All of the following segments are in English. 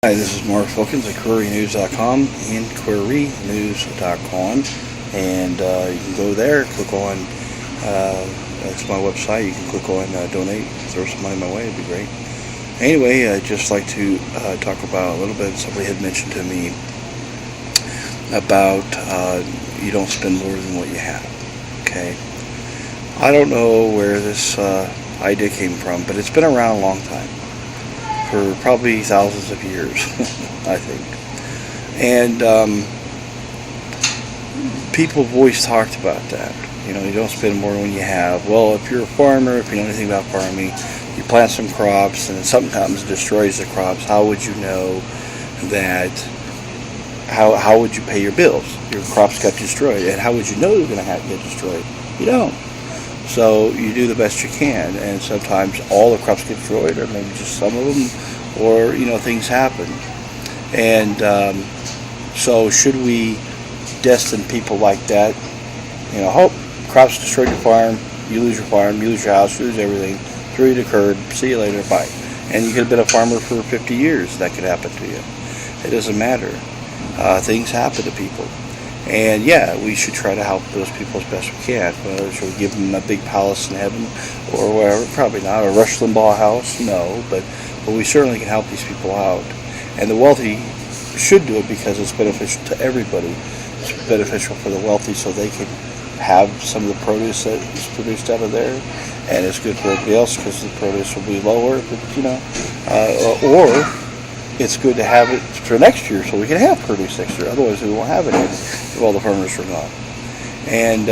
Hi, this is Mark Wilkins at QueryNews.com and QueryNews.com, and you can go there, click on, that's my website. You can click on donate, throw some money my way, it'd be great. Anyway, I'd just like to talk about a little bit. Somebody had mentioned to me about you don't spend more than what you have. Okay, I don't know where this idea came from, but it's been around a long time, for probably thousands of years, I think. And people have always talked about that. You know, you don't spend more than you have. Well, if you're a farmer, if you know anything about farming, you plant some crops and something comes and destroys the crops, how would you know that, how would you pay your bills? Your crops got destroyed, and how would you know they're going to get destroyed? You don't. So you do the best you can, and sometimes all the crops get destroyed, or maybe just some of them, or things happen. And so should we destine people like that? Crops destroyed your farm, you lose your farm, you lose your house, you lose everything, threw you to the curb, see you later, bye. And you could have been a farmer for 50 years. That could happen to you. It doesn't matter. Things happen to people. And yeah, we should try to help those people as best we can. Whether should we give them a big palace in heaven or whatever? Probably not. A Rush Limbaugh house? No. But we certainly can help these people out. And the wealthy should do it because it's beneficial to everybody. It's beneficial for the wealthy so they can have some of the produce that is produced out of there. And it's good for everybody else because the produce will be lower. But, or it's good to have it for next year so we can have produce next year. Otherwise, we won't have it if all the farmers are gone. And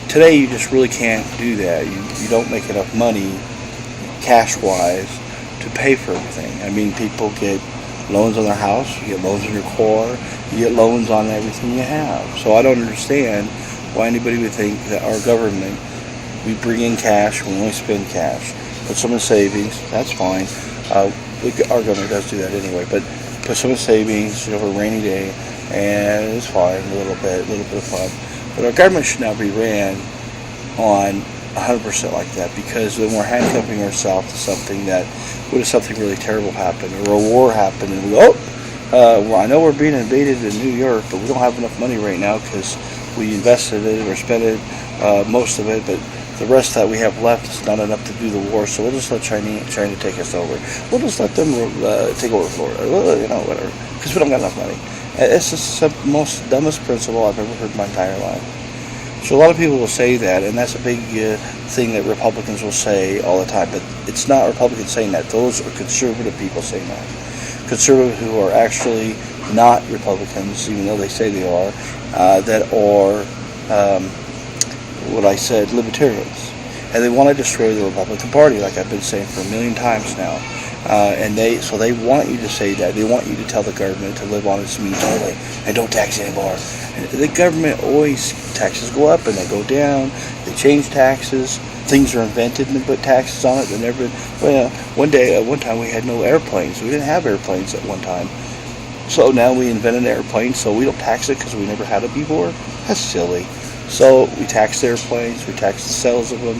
today, you just really can't do that. You don't make enough money, cash-wise, to pay for everything. I mean, people get loans on their house, you get loans on your car, you get loans on everything you have. So I don't understand why anybody would think that our government, we bring in cash, we only spend cash. Put some in savings, that's fine. Our government does do that anyway, but put some in savings for a rainy day, and it's fine, a little bit of fun. But our government should not be ran on 100% like that, because then we're handcuffing ourselves to something that, what if something really terrible happened, or a war happened, and we go, well, I know we're being invaded in New York, but we don't have enough money right now because we invested it or spent it, most of it, but the rest that we have left is not enough to do the war, so we'll just let China take us over. We'll just let them take over Florida, whatever, because we don't got enough money. It's just the most dumbest principle I've ever heard in my entire life. So a lot of people will say that, and that's a big thing that Republicans will say all the time, but it's not Republicans saying that. Those are conservative people saying that. Conservative who are actually not Republicans, even though they say they are, that are what I said, libertarians, and they want to destroy the Republican Party, like I've been saying for a million times now. And they want you to say that. They want you to tell the government to live on its means only and don't tax anymore. And the government always, taxes go up and they go down. They change taxes. Things are invented and they put taxes on it. They never. One time we had no airplanes. We didn't have airplanes at one time. So now we invented an airplane, so we don't tax it because we never had it before. That's silly. So we tax the airplanes, we tax the sales of them,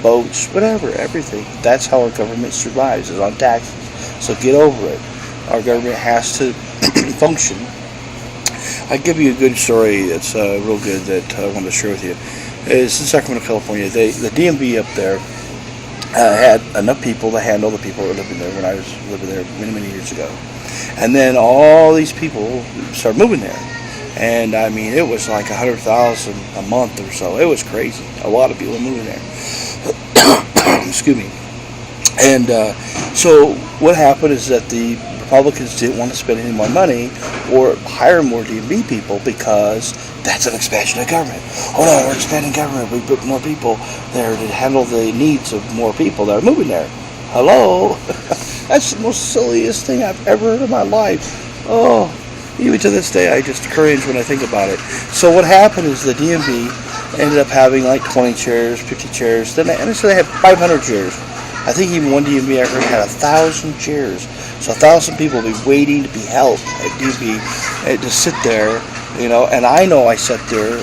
boats, whatever, everything. That's how our government survives, is on taxes. So get over it. Our government has to function. I'll give you a good story that's real good that I want to share with you. It's in Sacramento, California. The DMV up there had enough people to handle the people that were living there when I was living there many, many years ago. And then all these people started moving there. And I mean, it was like 100,000 a month or so. It was crazy. A lot of people moving there. Excuse me. And so what happened is that the Republicans didn't want to spend any more money or hire more DMV people because that's an expansion of government. Oh no, we're expanding government. We put more people there to handle the needs of more people that are moving there. Hello? That's the most silliest thing I've ever heard in my life. Oh. Even to this day, I just cringe when I think about it. So what happened is the DMV ended up having like 20 chairs, 50 chairs. Then they had 500 chairs. I think even one DMV I heard had 1,000 chairs. So 1,000 people will be waiting to be helped at DMV to sit there, And I know I sat there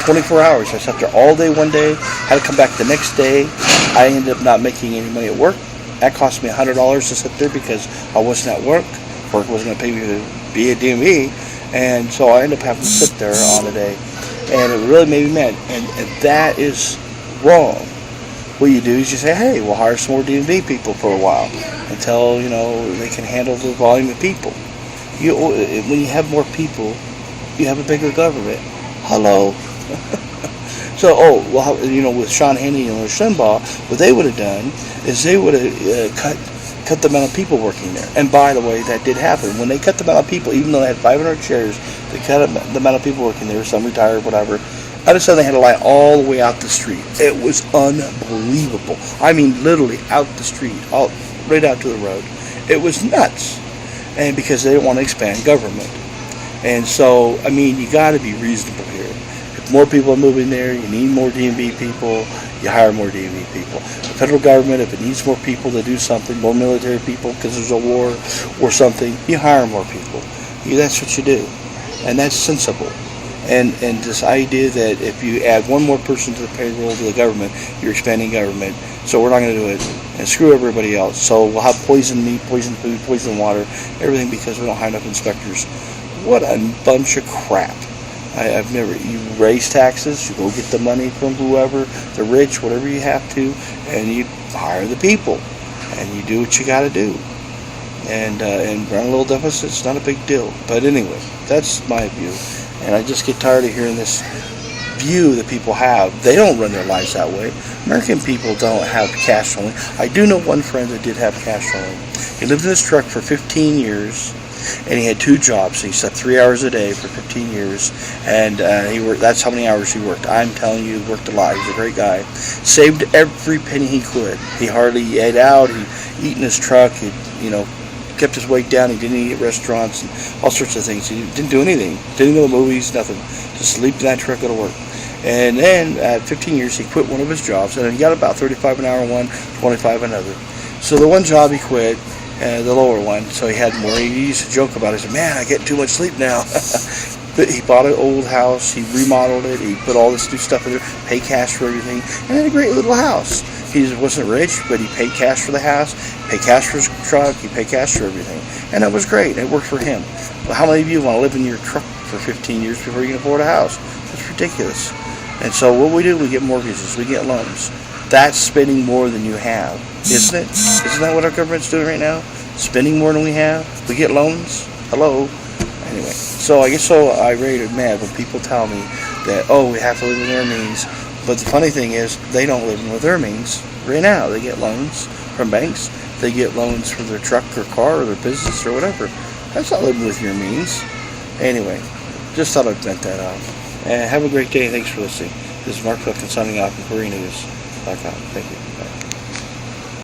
24 hours. I sat there all day one day. Had to come back the next day. I ended up not making any money at work. That cost me $100 to sit there because I wasn't at work. Parker wasn't going to pay me to be a DMV, and so I ended up having to sit there on a day, and it really made me mad, and that is wrong. What you do is you say, hey, we'll hire some more DMV people for a while until, they can handle the volume of people. When you have more people, you have a bigger government. Hello. So, with Sean Hannity and Rush Limbaugh, what they would have done is they would have cut the amount of people working there. And by the way, that did happen. When they cut the amount of people, even though they had 500 chairs, they cut the amount of people working there, some retired, whatever. Out of sudden, they had a line all the way out the street. It was unbelievable. I mean, literally out the street, right out to the road. It was nuts. And because they didn't want to expand government. And so, you got to be reasonable here. If more people are moving there, you need more DMV people, you hire more DMV people. The federal government, if it needs more people to do something, more military people because there's a war or something, you hire more people. That's what you do. And that's sensible. And this idea that if you add one more person to the payroll to the government, you're expanding government. So we're not going to do it. And screw everybody else. So we'll have poison meat, poison food, poison water, everything because we don't hire enough inspectors. What a bunch of crap. You raise taxes, you go get the money from whoever, the rich, whatever you have to, and you hire the people. And you do what you got to do. And run a little deficit, it's not a big deal. But anyway, that's my view. And I just get tired of hearing this view that people have. They don't run their lives that way. American people don't have cash only. I do know one friend that did have cash only. He lived in his truck for 15 years, and he had 2 jobs. He slept 3 hours a day for 15 years, and he worked. That's how many hours he worked. I'm telling you, he worked a lot. He's a great guy. Saved every penny he could. He hardly ate out. He eat in his truck. He, kept his weight down. He didn't eat at restaurants and all sorts of things. He didn't do anything. Didn't go to movies, nothing. Just sleep in that truck, go to work. And then at 15 years, he quit one of his jobs, and he got about 35 an hour one, 25 another. So the one job he quit, the lower one, so he had more. He used to joke about it. He said, man, I get too much sleep now. But he bought an old house. He remodeled it. He put all this new stuff in there, paid cash for everything, and had a great little house. He wasn't rich, but he paid cash for the house, paid cash for his truck, he paid cash for everything. And that was great. It worked for him. But how many of you want to live in your truck for 15 years before you can afford a house? That's ridiculous. And so what we do, we get mortgages, we get loans. That's spending more than you have, isn't it? Isn't that what our government's doing right now? Spending more than we have? We get loans? Hello? Anyway, so I get so irate and mad when people tell me that, we have to live within our means. But the funny thing is, they don't live with their means right now. They get loans from banks. They get loans for their truck or car or their business or whatever. That's not living with your means. Anyway, just thought I'd vent that out. And have a great day. Thanks for listening. This is Mark Clifton signing off from KoreaNews.com. Thank you. Bye.